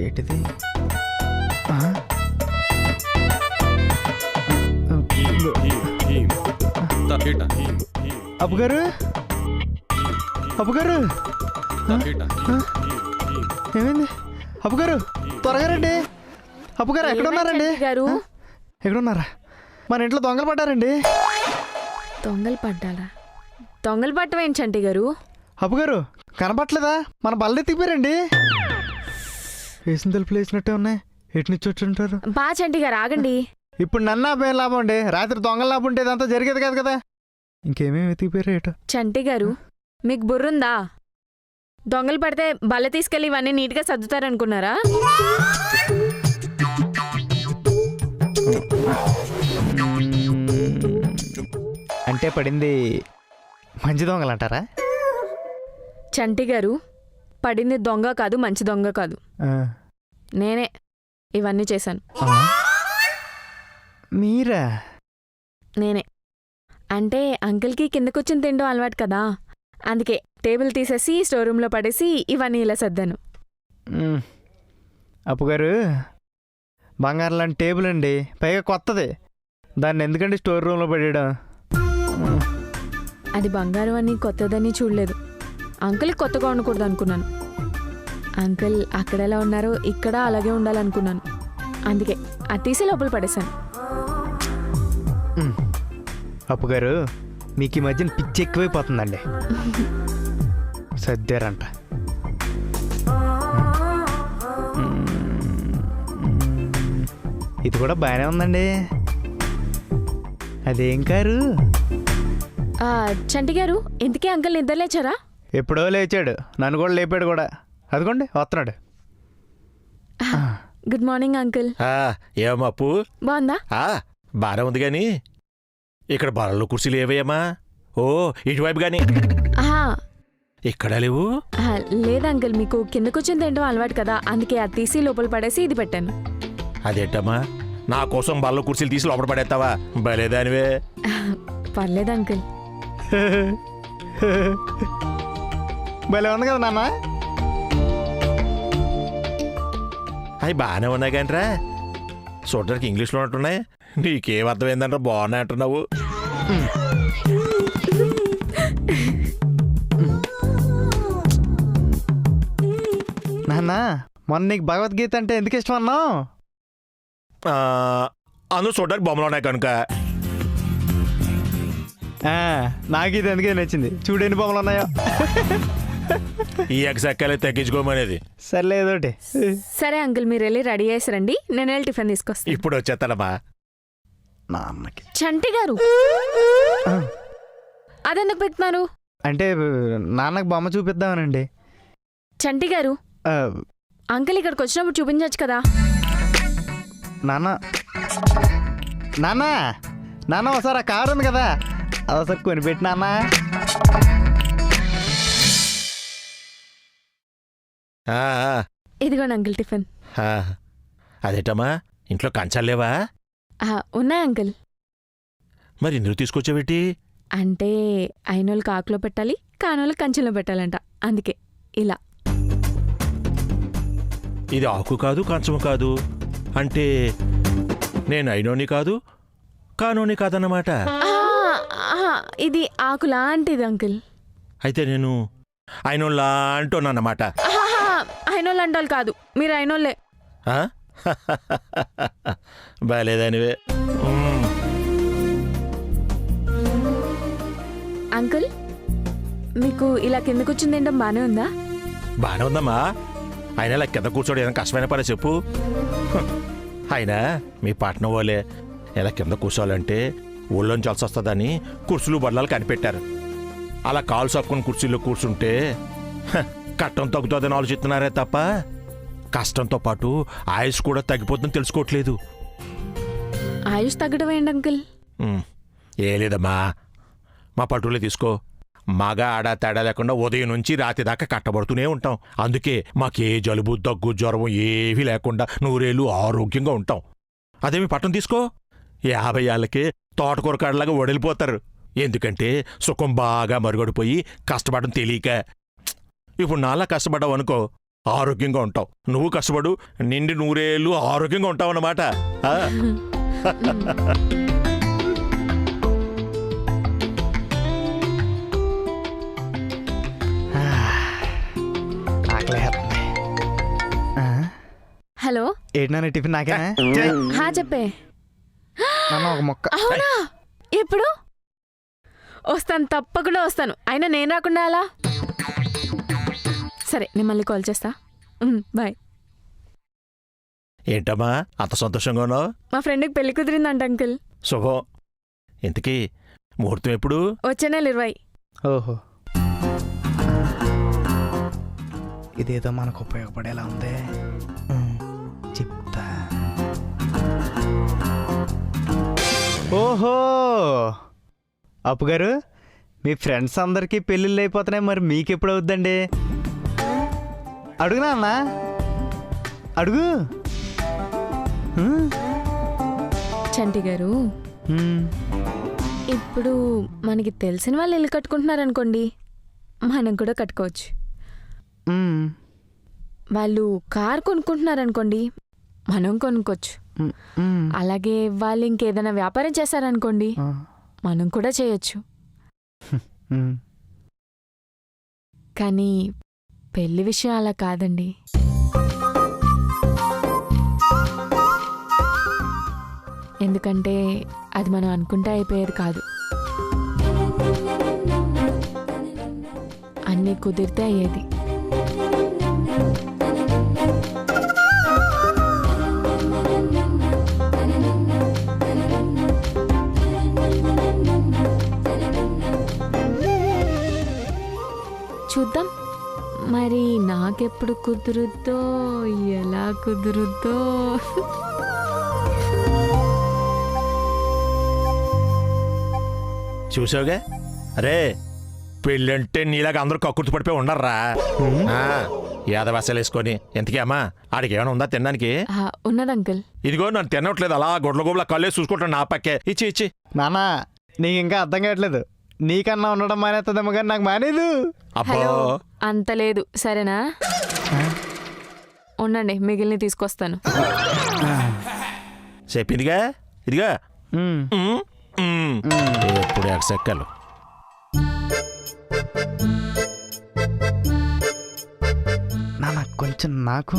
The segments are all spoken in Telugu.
ఏంటిది? అప్పుగారు, అప్పుగారు, ఏమైంది? అప్పుగారు త్వరగా రండి. అప్పుగారు ఎక్కడ ఉన్నారండి? ఎక్కడున్నారా? మన ఇంట్లో దొంగలు పడ్డారండి. దొంగలు పడ్డారా? దొంగలు పట్టం ఏంటి చంటి గారు? అప్పుగారు కనపట్లేదా? మన బల్ల ఎత్తిపోయారండి. వేసిన తలుపులు వేసినట్టే ఉన్నాయి. ఎటు నుంచి వచ్చుంటారు? బా చంటి గారు ఆగండి. ఇప్పుడు నన్ను ఆపేం లాభం అండి. రాత్రి దొంగలు లాభం ఉంటే ఇదంతా జరిగేది కాదు కదా. ఇంకేమేమి ఎత్తిపోయారు ఏటో. చంటి గారు మీకు బుర్రుందా? దొంగలు పడితే బల్ల తీసుకెళ్ళి ఇవన్నీ నీట్గా సర్దుతారనుకున్నారా? అంటే పడింది మంచి దొంగలు అంటారా? చంటి గారు పడింది దొంగ కాదు, మంచి దొంగ కాదు, నేనే ఇవన్నీ చేశాను. మీరా? నేనే. అంటే అంకుల్కి కిందకొచ్చిన తిండం అలవాటు కదా, అందుకే టేబుల్ తీసేసి స్టోర్ రూమ్లో పడేసి ఇవన్నీ ఇలా సర్దాను. అప్పుగారు బంగారం లాంటి టేబుల్ అండి, పైగా కొత్తది. దాన్ని ఎందుకండి స్టోర్ రూమ్లో పడేయడం? అది బంగారం అని కొత్తదని చూడలేదు. అంకుల్కి కొత్తగా ఉండకూడదు అనుకున్నాను. అంకుల్ అక్కడ ఎలా ఉన్నారో ఇక్కడ అలాగే ఉండాలనుకున్నాను. అందుకే అది తీసి లోపల పడేశాను. అప్పుగారు మీకు ఈ మధ్యన పిచ్చి ఎక్కువైపోతుందండి. సర్దారంట. ఇది కూడా బాగానే ఉందండి. అదేం కారు? చంటి గారు ఇంతకీ అంకుల్ నిద్ర లేచారా? ఎప్పుడో లేచాడు, నన్ను కూడా లేపాడు కూడా. అదిగోండి వస్తున్నాడు. Good morning uncle. ఏమప్పు బాగుందా? బాగానే ఉంది గాని ఇక్కడ బలలో కుర్చీలు ఏవయ్యమ్మా? ఓ ఇటువైపు గాని ఇక్కడ లేవు. లేదు అంకుల్, మీకు కిందకొచ్చిన తింటాం అలవాటు కదా, అందుకే అది తీసి లోపల పడేసి ఇది పెట్టాను. అదేంటమ్మా, నా కోసం బలలో కుర్చీలు తీసి లోపల పడేస్తావా? భలేదానివే. పర్లేదు అంకుల్. భలే ఉంది కదా నాన్న. అవి బాగానే ఉన్నాయి కానీ రా, చూడడానికి ఇంగ్లీష్లో ఉన్నట్టున్నాయి. నీకేం అర్థమైందంటే బాగున్నాయి అంటున్నావు. నాన్న మొన్న నీకు భగవద్గీత అంటే ఎందుకు ఇష్టం అన్నావు? అందులో చూడడానికి బొమ్మలు ఉన్నాయి కనుక. నాకు ఇది ఎందుకే నచ్చింది. చూడని బొమ్మలు ఉన్నాయో. ఈ ఎక్సెక్కలే తగ్గించుకోమనేది. సర్లేదోటి. సరే అంకుల్, మీరు వెళ్ళి రెడీ చేసారండి, నేను వెళ్ళి టిఫిన్ తీసుకొస్తాను. ఇప్పుడు వచ్చేస్తానమ్మా. నాన్నకి చంటి గారు అదెందుకు పెడుతున్నారు? అంటే నాన్నకు బొమ్మ చూపిద్దామనండి. చంటి గారు అంకుల్ ఇక్కడికి వచ్చినప్పుడు చూపించవచ్చు కదా. నాన్న నాన్న నాన్న ఒకసారి ఆ కారు ఉంది కదా, అదొకసారి కొనిపెట్టి నాన్న. ఇదిగోండి అంకుల్ టిఫిన్. అదేటమ్మా, ఇంట్లో కంచాలు లేవా? ఉన్నాయి అంకుల్. మరి ఇందులో తీసుకొచ్చావేటి? అంటే అయినోళ్ళకి ఆకులో పెట్టాలి, కానోళ్ళకి కంచెలో పెట్టాలంట, అందుకే ఇలా. ఇది ఆకు కాదు, కంచము కాదు అంటే నేను అయినోని కాదు, కానోని కాదన్నమాట. ఇది ఆకు లాంటిది అంకుల్. అయితే నేను అయినోళ్ళా అంటున్నానమాట. అయినోళ్ళు అంటారు కాదు, మీరు అయినోళ్ళే. బాలేదానివే. అంకుల్ మీకు ఇలా కింద కూర్చుని తినడం బానే ఉందా? బానే ఉందమ్మా. అయినా ఇలా కింద కూర్చోడు ఏదైనా కష్టమైన పని చెప్పు. అయినా మీ పట్నం వాళ్ళే ఇలా కింద కూర్చోవాలంటే ఊళ్ళోంచి వలసి వస్తుందని కుర్చీలు బడ్లాలు కనిపెట్టారు. అలా కాలు సప్పుకుని కుర్చీల్లో కూర్చుంటే కట్టం తగ్గుతుందని ఆలోచిస్తున్నారే తప్ప కష్టంతో పాటు ఆయుష్ కూడా తగ్గిపోతుందని తెలుసుకోవట్లేదు. ఆయుష్ తగ్గడం ఏంటి అంకుల్? ఏ లేదమ్మా, మా పట్టులే తీసుకో. మగ ఆడ తేడా లేకుండా ఉదయం నుంచి రాత్రి దాకా కట్టబడుతూనే ఉంటాం. అందుకే మాకే జలుబు దగ్గు జ్వరం ఏవీ లేకుండా 100 ఏళ్ళు ఆరోగ్యంగా ఉంటాం. అదే మీ పట్టణం తీసుకో, 50 ఏళ్ళకే తోటకూర కాడలాగా వడిలిపోతారు. ఎందుకంటే సుఖం బాగా మరుగడిపోయి కష్టపడడం తెలియక. ఇప్పుడు నాలా కష్టపడ్డావు అనుకో, ఆరోగ్యంగా ఉంటావు. నువ్వు కష్టపడు, నిండి నూరేళ్ళు ఆరోగ్యంగా ఉంటావు అన్నమాట. హలో, ఏంటన్నా టిఫిన్ నాకేనా? హా చెప్పే. నాన్న ఒక మొక్క. అవునా? ఎప్పుడు వస్తాను? తప్పకుండా వస్తాను. అయినా నేను రాకుండా అలా. సరే, నేను మళ్ళీ కాల్ చేస్తా. బాయ్. ఏంటమ్మా అంత సంతోషంగా ఉన్నావు? మా ఫ్రెండ్కి పెళ్లి కుదిరిందంట అంకుల్. శుభం. ఇంతకీ ముహూర్తం ఎప్పుడు? వచ్చే నెల 20. ఓహో, ఇదేదో మనకు ఉపయోగపడేలా ఉంది. చెప్తా. ఓహో, అప్పు గారు, మీ ఫ్రెండ్స్ అందరికీ పెళ్ళిళ్ళు అయిపోతున్నాయి, మరి మీకు ఎప్పుడు అవుద్దండి? అడుగునా అన్నా, అడుగు. చంటి గారు, ఇప్పుడు మనకి తెలిసిన వాళ్ళు ఇల్లు కట్టుకుంటున్నారనుకోండి, మనం కూడా కట్టుకోవచ్చు. వాళ్ళు కార్ కొనుక్కుంటున్నారనుకోండి, మనం కొనుక్కోవచ్చు. అలాగే వాళ్ళు ఇంకేదైనా వ్యాపారం చేశారనుకోండి, మనం కూడా చేయొచ్చు. కానీ పెళ్లి విషయం అలా కాదండి. ఎందుకంటే అది మనం అనుకుంటే అయిపోయేది కాదు. అన్నీ కుదిరితే అయ్యేది. చూద్దాం మరి నాకెప్పుడు కుదురుద్దో, ఎలా కుదురుద్దో. చూసావుగా, అరే పెళ్ళంటే నీలాగా అందరూ కక్కుర్తి పడిపోయి ఉండర్రా. యాదవాసాలు వేసుకొని. ఎంతకీ అమ్మా ఆడికి ఏమైనా ఉందా తినడానికి? ఉన్నది అంకుల్. ఇదిగో నన్ను తినట్లేదు, అలా గొడ్ల గోబుల కళ్ళే చూసుకుంటాను నా పక్కే. ఇచ్చి నానా, నీకు ఇంకా అర్థం కావట్లేదు. నీకన్నా ఉండడం మానేస్తుందేమో కానీ నాకు మానేదు. అబ్బో, అంత లేదు. సరేనా, ఉండండి, మిగిలిన తీసుకొస్తాను. చెప్పిందిగా, ఇదిగా ఎప్పుడు ఎక్సెక్కలు. నాన్న కొంచెం నాకు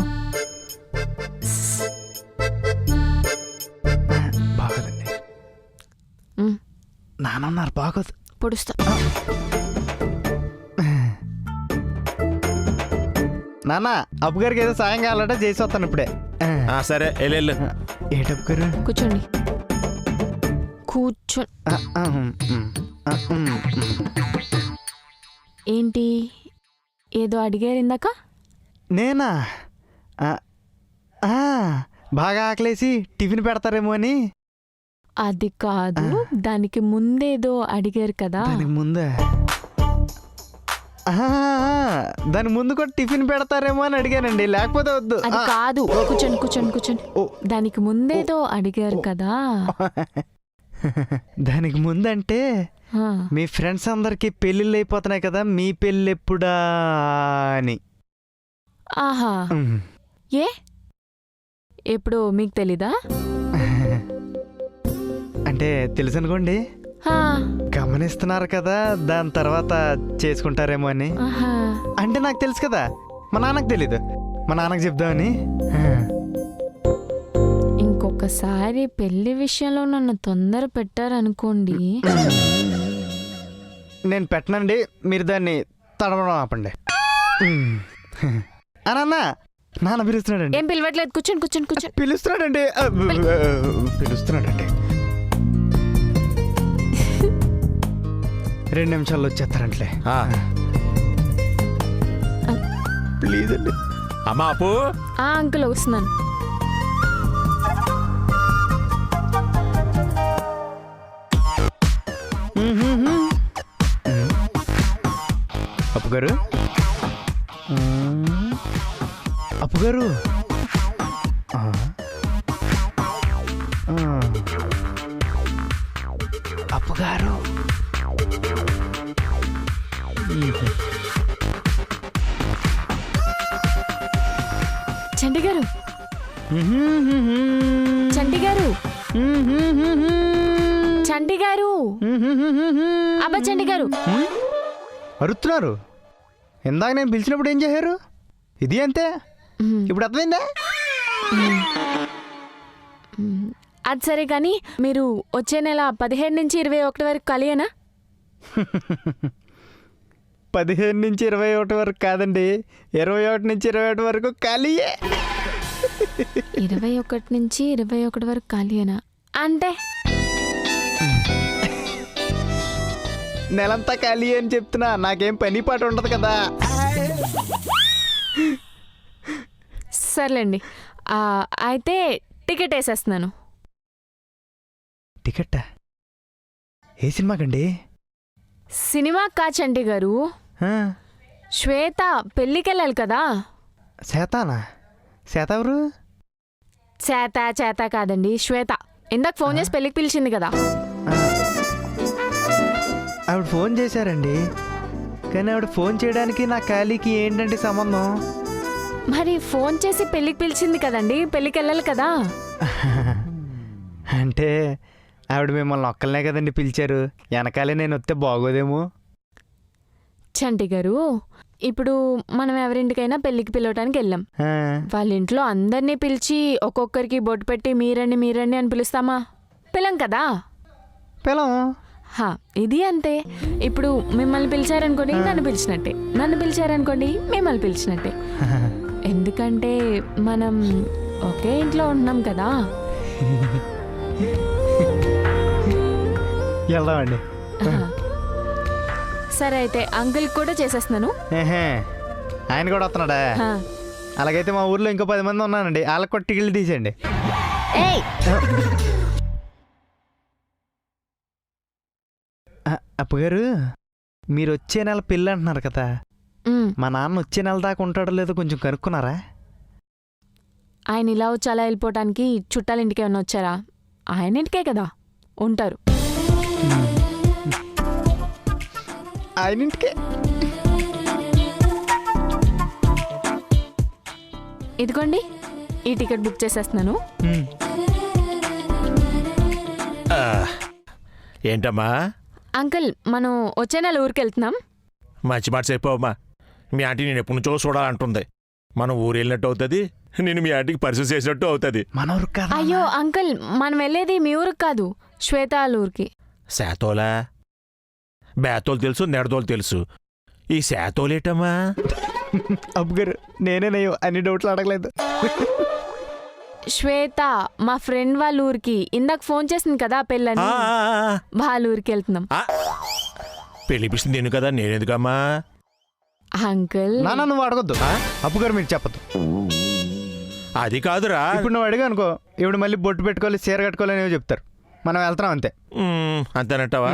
బాగోదండి. నాన్నన్నారు బాగోదు. పొడుస్తా. నాన్న, అప్పు గారికి ఏదో సాయం కావాలంటే చేసి వస్తాను ఇప్పుడే. సరే వెళ్ళు. ఏంటి అప్పు గారు? కూర్చోండి. కూర్చో. ఏంటి ఏదో అడిగారు ఇందాక? నేనా? బాగా ఆకలేసి టిఫిన్ పెడతారేమో అని. అది కాదు, దానికి ముందేదో అడిగారు కదా. దానికి ముందే? దాని ముందు కూడా టిఫిన్ పెడతారేమో అని అడిగానండి, లేకపోతే వద్దు. అది కాదు. కూర్చోండి కూర్చోండి కూర్చోండి. దానికి ముందేదో అడిగారు కదా. దానికి ముందంటే మీ ఫ్రెండ్స్ అందరికి పెళ్ళిళ్ళు అయిపోతున్నాయి కదా, మీ పెళ్ళి ఎప్పుడా అని. ఆహా, ఏ ఎప్పుడు మీకు తెలీదా? అంటే తెలుసు అనుకోండి, గమనిస్తున్నారు కదా, దాని తర్వాత చేసుకుంటారేమో అని. అంటే నాకు తెలుసు కదా, మా నాన్నకు తెలీదు, మా నాన్నకు చెప్దామని. ఇంకొకసారి పెళ్లి విషయంలో నన్ను తొందర పెట్టారనుకోండి. నేను పెట్టనండి, మీరు దాన్ని తడవడం ఆపండి. నాన్న, నాన్న పిలుస్తున్నాడండి. ఏం పిలవట్లేదు, కూర్చోండి కూర్చోండి కూర్చోండి. పిలుస్తున్నాడండి, పిలుస్తున్నాడండి. 2 నిమిషాల్లో వచ్చేస్తారంటలే. ప్లీజ్ అండి. అమ్మా అప్పు. అంకుల్ వస్తున్నాను. అప్పు గారు, అప్పు గారు, అప్పు గారు, చంటి గారు, చంటి గారు, అబ్బా చంటి గారు. అరుస్తున్నారు. ఇందాక నేను పిలిచినప్పుడు ఏం చేశారు? ఇది అంతే. ఇప్పుడు అర్థమైందా? అది సరే కానీ మీరు వచ్చే నెల 17 నుంచి 21 వరకు కలియనా? 15 నుంచి 21 వరకు కాదండి, 21 నుంచి 21 వరకు ఖాళీయే. 21 నుంచి 21 వరకు కలియనా అంటే? నెలంతా ఖాళీ అని చెప్తున్నా, నాకేం పని పాట ఉండదు కదా. సర్లేండి, అయితే టికెట్ వేసేస్తున్నాను. టికెట్టా? ఏ సినిమాకండి? సినిమా కా చంటి గారు, శ్వేత పెళ్ళికెళ్ళాలి కదా. శాతానా? శాత ఎవరు? చేత కాదండి, శ్వేత. ఇందాక ఫోన్ చేసి పెళ్ళికి పిలిచింది కదా. ఆవిడ ఫోన్ చేశారండి, కానీ ఆవిడ ఫోన్ చేయడానికి నా ఖాళీకి ఏంటంటే సంబంధం? మరి ఫోన్ చేసి పెళ్ళికి పిలిచింది కదండి, పెళ్ళికి వెళ్ళాలి కదా. అంటే ఆవిడ మిమ్మల్ని ఒక్కలనే కదండి పిలిచారు, వెనకాలే నేను వస్తే బాగోదేమో. చంటి గారు, ఇప్పుడు మనం ఎవరింటికైనా పెళ్ళికి పిలవటానికి వెళ్ళాం. వాళ్ళ ఇంట్లో అందరినీ పిలిచి ఒక్కొక్కరికి బొట్టు పెట్టి మీరండి మీరండి అని పిలుస్తామా? పిలం కదా. పిలం. ఇది అంతే. ఇప్పుడు మిమ్మల్ని పిలిచారనుకోండి నన్ను పిలిచినట్టే, నన్ను పిలిచారనుకోండి మిమ్మల్ని పిలిచినట్టే. ఎందుకంటే మనం ఒకే ఇంట్లో ఉంటున్నాం కదా. వెళ్దామండి. సరే అయితే అంకుల్ కూడా చేసేస్తున్నాను. ఆయన కూడా వస్తున్నాడా? అలాగైతే మా ఊర్లో ఇంకో 10 మంది ఉన్నానండి, వాళ్ళకి కూడా టికెట్లు తీసేయండి. అప్పగారు, మీరు వచ్చే నెల పెళ్ళి అంటున్నారు కదా, మా నాన్న వచ్చే నెల దాకా ఉంటాడో లేదో కొంచెం కనుక్కున్నారా? ఆయన ఇలా వచ్చి అలా వెళ్ళిపోవటానికి చుట్టాల ఇంటికి ఏమన్నా వచ్చారా? ఆయన ఇంటికే కదా ఉంటారు. ఆయన ఇంటికే. ఇదిగోండి, ఈ టికెట్ బుక్ చేసేస్తున్నాను. ఏంటమ్మా? అంకుల్, మనం వచ్చే నెల ఊరికి వెళ్తున్నాం. మంచి మాట చెప్పావమ్మా. మీ ఆంటీ నేను ఎప్పటి నుంచో చూడాలంటుంది. మనం ఊరు వెళ్ళినట్టు అవుతుంది, నేను మీ ఆంటీకి పరిచయం చేసినట్టు అవుతుంది. మన ఊరు కాదు. అయ్యో అంకుల్, మనం వెళ్ళేది మీ ఊరికి కాదు, శ్వేత వాళ్ళ ఊరికి. శాతోలా? బేతోలు తెలుసు, నెడదోలు తెలుసు, ఈ శాతోలేటమ్మా? అబ్బగారు, నేనేనయ్యో అన్ని డౌట్లు అడగలేదు. శ్వేత మా ఫ్రెండ్ వాళ్ళ ఊరికి ఇందాక ఫోన్ చేసింది కదా పెళ్ళని, వాళ్ళ ఊరికి వెళ్తున్నాం. పెళ్ళిపిస్తుంది నేను కదా, నేనెందుకమ్మా? అంకుల్ నాన్న నువ్వు అడగొద్దు. అప్పుగారు మీరు చెప్పద్దు. అది కాదురా, ఇప్పుడు నువ్వు అడిగా అనుకో, ఇప్పుడు మళ్ళీ బొట్టు పెట్టుకోవాలి, చీర కట్టుకోవాలి అనేవి చెప్తారు. మనం వెళ్తున్నాం అంతే. అంతేనంటావా?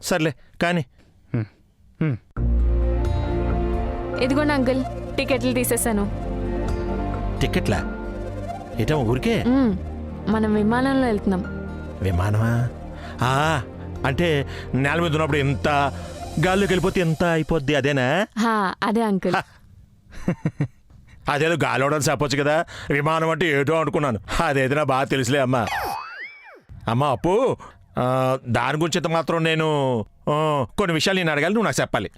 సర్లే కానీ. ఇదిగోండి అంకుల్, టికెట్లు తీసేసాను. టికెట్లా? ఏటమ్మా ఊరికే? మనం విమానంలో వెళ్తున్నాం. విమానమా? అంటే నేల మీద ఉన్నప్పుడు ఎంత, గాల్లోకి వెళ్ళిపోతే ఎంత అయిపోద్ది, అదేనా? అదే అంకుల్. అదేదో గాలి అవడానికి చెప్పొచ్చు కదా, విమానం అంటే ఏటో అనుకున్నాను. అదేదో నా బాగా తెలుసులే అమ్మా. అమ్మా అప్పు, దాని గురించి అయితే మాత్రం నేను కొన్ని విషయాలు నేను అడగాలి, నువ్వు నాకు చెప్పాలి.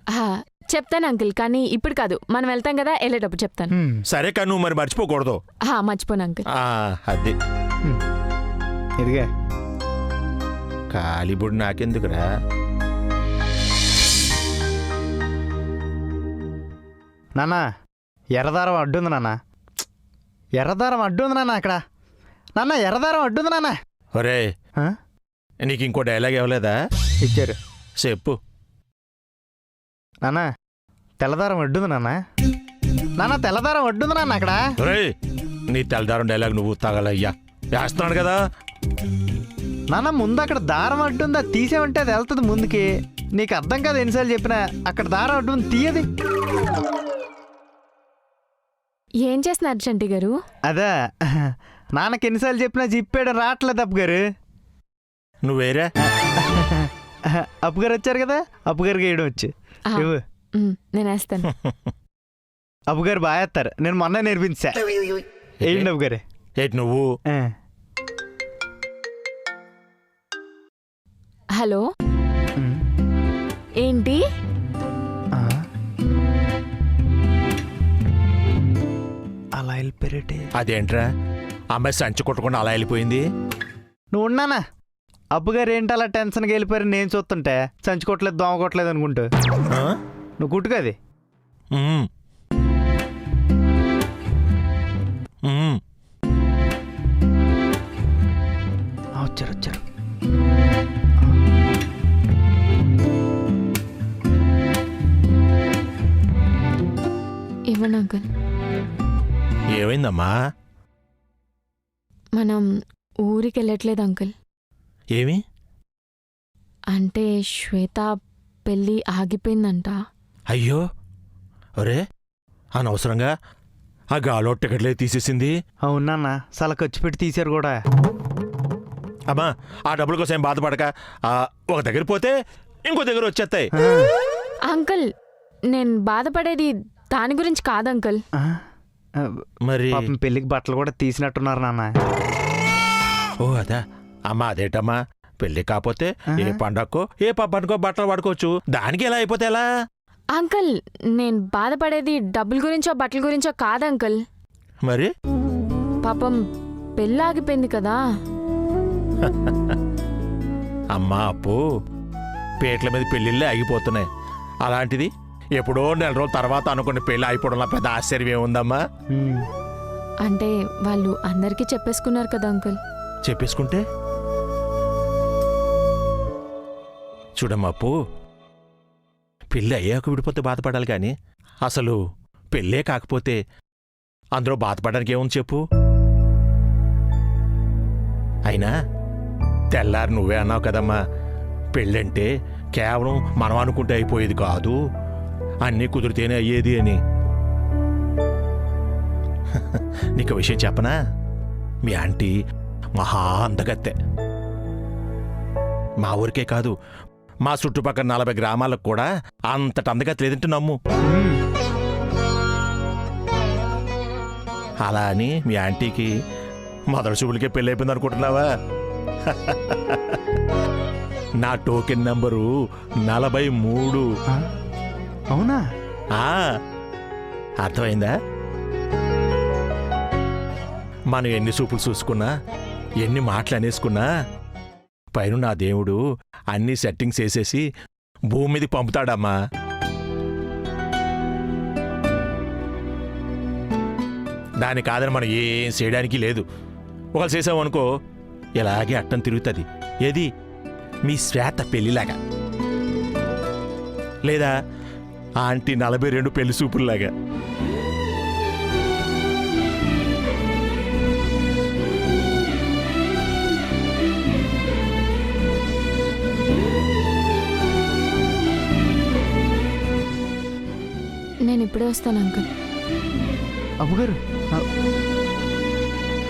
చెప్తాను అంకుల్, కానీ ఇప్పుడు కాదు, మనం వెళ్తాం కదా, వెళ్ళేటప్పుడు చెప్తాను. సరే కానీ నువ్వు మరి మర్చిపోకూడదు. మర్చిపోను అంకుల్. అది ఇదిగా కాలిబుడి నాకెందుకురా? నాన్న, ఎర్రదారం అడ్డుంది నాన్న, ఎర్రదారం అడ్డుంది నాన్న అక్కడ. నాన్న, ఎర్రదారం అడ్డుంది నాన్న. ఒరే, నీకు ఇంకో డైలాగ్ ఇవ్వలేదా? ఇచ్చారు. చెప్పు. నాన్న, తెల్లదారం అడ్డుంది నాన్న. నాన్న, తెల్లదారం అడ్డుంది నాన్న అక్కడ. ఒరే, నీ తెల్లదారం డైలాగ్ నువ్వు తగలయ్యా, వేస్తున్నాడు కదా. నాన్న, ముందు అక్కడ దారం అడ్డుంది, అది తీసేమంటే అది వెళ్తుంది ముందుకి. నీకు అర్థం కాదు ఎన్నిసార్లు చెప్పినా, అక్కడ దారం అడ్డుంది, తీయది. ఏం చేస్తున్నారు చంటి గారు? అదా, నాన్నకి ఎన్నిసార్లు చెప్పినా జిప్పేయడం రావట్లేదు అప్పుగారు. నువ్వేరా? అప్పుగారు వచ్చారు కదా, అప్పుగారికి వేయడం వచ్చు. నేను వేస్తాను. అప్పుగారు బాగా వేస్తారు, నేను మొన్న నేర్పించా. ఏంటి అబ్బు గారు? ఏంటి నువ్వు? హలో, ఏంటి? అలా వెళ్ళిపోయారేటి? అదేంట్రా అమ్మాయి సంచి కొట్టకుండా అలా వెళ్ళిపోయింది? నువ్వు ఉన్నానా? అబ్బుగారు ఏంటి అలా టెన్షన్గా వెళ్ళిపోయారు? నేను చూస్తుంటే సంచి కొట్టలేదు, దోమ కొట్టలేదు అనుకుంటూ. ఆ? నువ్వు కుట్టుకది. ఉమ్. ఉమ్. వచ్చారు వచ్చారు. ఇవ్వండి అంకుల్. ఏమైందమ్మా? మనం ఊరికి వెళ్ళట్లేదు అంకుల్. ఏమి? అంటే శ్వేత పెళ్ళి ఆగిపోయిందంట. అయ్యో, ఒరే అనవసరంగా ఆ గాలో టికెట్లే తీసేసింది. అవునా? చాలా ఖర్చు పెట్టి తీశారు కూడా. అమ్మా, ఆ డబ్బుల కోసం ఏం బాధపడక, ఒక దగ్గర పోతే ఇంకో దగ్గర వచ్చేస్తాయి. అంకుల్, నేను బాధపడేది దాని గురించి కాదు అంకుల్. మరి పాపం పెళ్ళికి బట్టలు కూడా తీసినట్టున్నారు నాన్న. ఓ అదా అమ్మా, అదేటమ్మా, పెళ్ళి కాకపోతే ఏ పండగకో ఏ పబ్బనుకో బట్టలు పడుకోవచ్చు, దానికి ఎలా అయిపోతే ఎలా? అంకుల్, నేను బాధపడేది డబ్బుల గురించో బట్టల గురించో కాదు అంకుల్. మరి పాపం పెళ్ళి ఆగిపోయింది కదా. అమ్మా అప్పు, పేట్ల మీద పెళ్ళిళ్ళే ఆగిపోతున్నాయి. అలాంటిది ఎప్పుడో నెల రోజుల తర్వాత అనుకున్న పెళ్ళి అయిపోవడంలో పెద్ద ఆశ్చర్యం ఏముందమ్మా? అంటే వాళ్ళు అందరికీ చెప్పేసుకున్నారు కదా అంకుల్. చెప్పేసుకుంటే చూడమ్మా అప్పు, పెళ్ళి అయ్యాక విడిపోతే బాధపడాలి కానీ అసలు పెళ్ళే కాకపోతే అందులో బాధపడడానికి ఏముంది చెప్పు? అయినా తెల్లారి నువ్వే అన్నావు కదమ్మా, పెళ్ళంటే కేవలం మనం అనుకుంటే అయిపోయేది కాదు, అన్నీ కుదిరితేనే అయ్యేది అని. నీకు విషయం చెప్పనా? మీ ఆంటీ మహా అందగత్తె. మా ఊరికే కాదు, మా చుట్టుపక్కల 40 గ్రామాలకు కూడా అంతటి అందగత్తె లేదంటే నమ్ము. అలా అని మీ ఆంటీకి మొదటి చూపులకే పెళ్ళి అయిపోయింది అనుకుంటున్నావా? నా టోకెన్ నంబరు 43. అవునా? అర్థమైందా? మనం ఎన్ని చూపులు చూసుకున్నా, ఎన్ని మాటలు అనేసుకున్నా, పైన నా దేవుడు అన్ని సెట్టింగ్స్ వేసేసి భూమి మీదకి పంపుతాడమ్మా. దాని కాదని మనం ఏం చేయడానికి లేదు. ఒకళ్ళు చేసామనుకో ఇలాగే అట్టం తిరుగుతుంది. ఏది? మీ శ్వేత పెళ్లిలాగా, లేదా ఆంటీ 42 పెళ్లి చూపుల్లాగా. నేను ఇప్పుడే వస్తాను అంకుల్. అమ్మగారు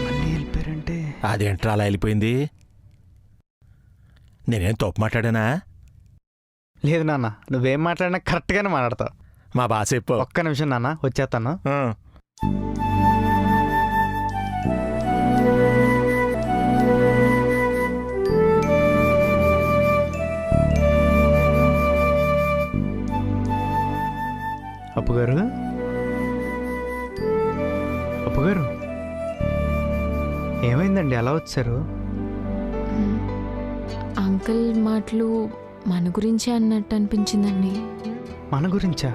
మళ్ళీ వెళ్ళిపోయారంటే? అదేంట్రా అలా వెళ్ళిపోయింది? నేనేం తప్పు మాట్లాడానా? లేదు నాన్న, నువ్వేం మాట్లాడినా కరెక్ట్గానే మాట్లాడతావు. మా బాస్ చెప్పు. ఒక్క నిమిషం నాన్న, వచ్చేస్తాను. అప్పుగారు, అప్పుగారు, ఏమైందండి అలా వచ్చారు? అంకుల్ మాటలు మన గురించే అన్నట్టు అనిపించిందండి. మన గురించా?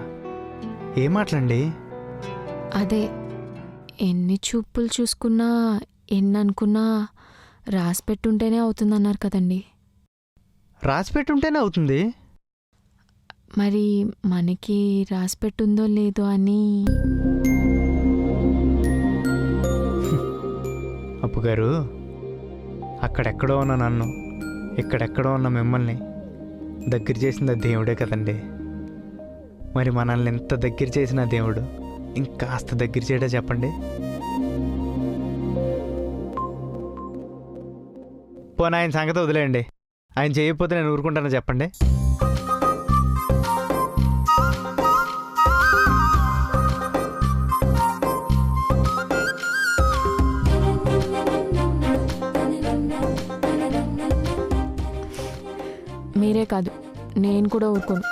ఏ మాటలండి? అదే, ఎన్ని చూపులు చూసుకున్నా ఎన్ని అనుకున్నా రాసి పెట్టుంటేనే అవుతుందన్నారు కదండి. రాసి పెట్టుంటేనే అవుతుంది? మరి మనకి రాసి పెట్టుందో లేదో అని. అప్పుగారు, అక్కడెక్కడో ఉన్న నన్ను, ఇక్కడెక్కడో ఉన్న మిమ్మల్ని దగ్గర చేసిన దేవుడే కదండి. మరి మనల్ని ఎంత దగ్గర చేసిన దేవుడు ఇంకాస్త దగ్గర చేయడా చెప్పండి? పోనీ ఆయన సంగతి వదిలేయండి, ఆయన చేయకపోతే నేను ఊరుకుంటానో చెప్పండి? మీరే కాదు, నేను కూడా ఊరుకోను.